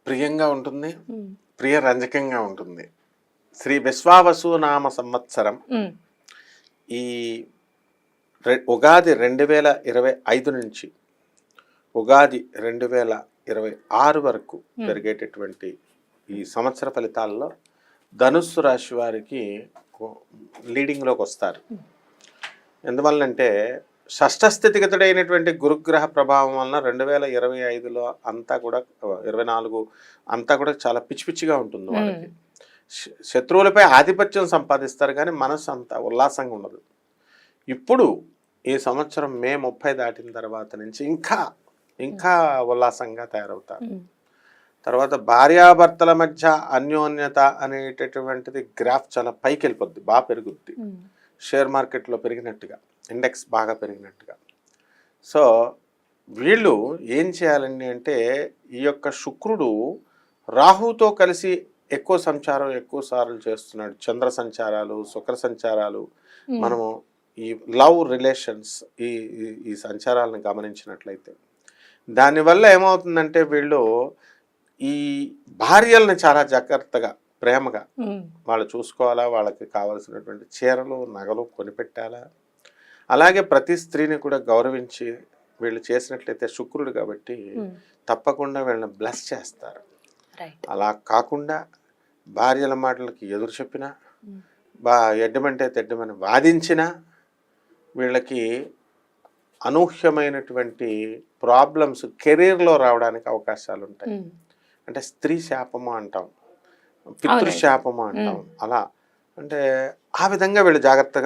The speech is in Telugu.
ప్రియంగా ఉంటుంది, ప్రియరంజకంగా ఉంటుంది. శ్రీ విశ్వావసు నామ సంవత్సరం ఈ ఉగాది 2025 నుంచి ఉగాది 2026 వరకు జరిగేటటువంటి ఈ సంవత్సర ఫలితాల్లో ధనుస్సు రాశి వారికి లీడింగ్లోకి వస్తారు. ఎందువల్లంటే షష్ఠస్థితిగతుడైనటువంటి గురుగ్రహ ప్రభావం వలన 2025లో అంతా కూడా 24 అంతా కూడా చాలా పిచ్చి పిచ్చిగా ఉంటుంది వాళ్ళకి. శత్రువులపై ఆధిపత్యం సంపాదిస్తారు కానీ మనసు అంత ఉల్లాసంగా ఉండదు. ఇప్పుడు ఈ సంవత్సరం మే 30 దాటిన తర్వాత నుంచి ఇంకా ఉల్లాసంగా తయారవుతారు. తర్వాత భార్యాభర్తల మధ్య అన్యోన్యత అనేటటువంటిది గ్రాఫ్ చాలా పైకి వెళ్ళిపోద్ది, బాగా పెరుగుద్ది. షేర్ మార్కెట్లో పెరిగినట్టుగా, ఇండెక్స్ బాగా పెరిగినట్టుగా. సో వీళ్ళు ఏం చేయాలండి అంటే ఈ యొక్క శుక్రుడు రాహుతో కలిసి ఎక్కువ సంచారం ఎక్కువ సార్లు చేస్తున్నాడు. చంద్ర సంచారాలు, శుక్ర సంచారాలు, మనము ఈ లవ్ రిలేషన్స్ ఈ సంచారాలను గమనించినట్లయితే దానివల్ల ఏమవుతుందంటే వీళ్ళు ఈ భార్యల్ని చాలా జాగ్రత్తగా ప్రేమగా వాళ్ళు చూసుకోవాలా, వాళ్ళకి కావాల్సినటువంటి చీరలు నగలు కొనిపెట్టాలా. అలాగే ప్రతి స్త్రీని కూడా గౌరవించి వీళ్ళు చేసినట్లయితే శుక్రుడు కాబట్టి తప్పకుండా వీళ్ళని బ్లెస్ చేస్తారు. అలా కాకుండా భార్యల మాటలకి ఎదురు చెప్పినా, ఎడ్డమంటే తెడ్డమని వాదించినా వీళ్ళకి అనూహ్యమైనటువంటి ప్రాబ్లమ్స్ కెరీర్లో రావడానికి అవకాశాలు ఉంటాయి. అంటే స్త్రీ శాపము అంటాం, పితృశాపము అంటాం. అలా అంటే ఆ విధంగా వీళ్ళు జాగ్రత్తగా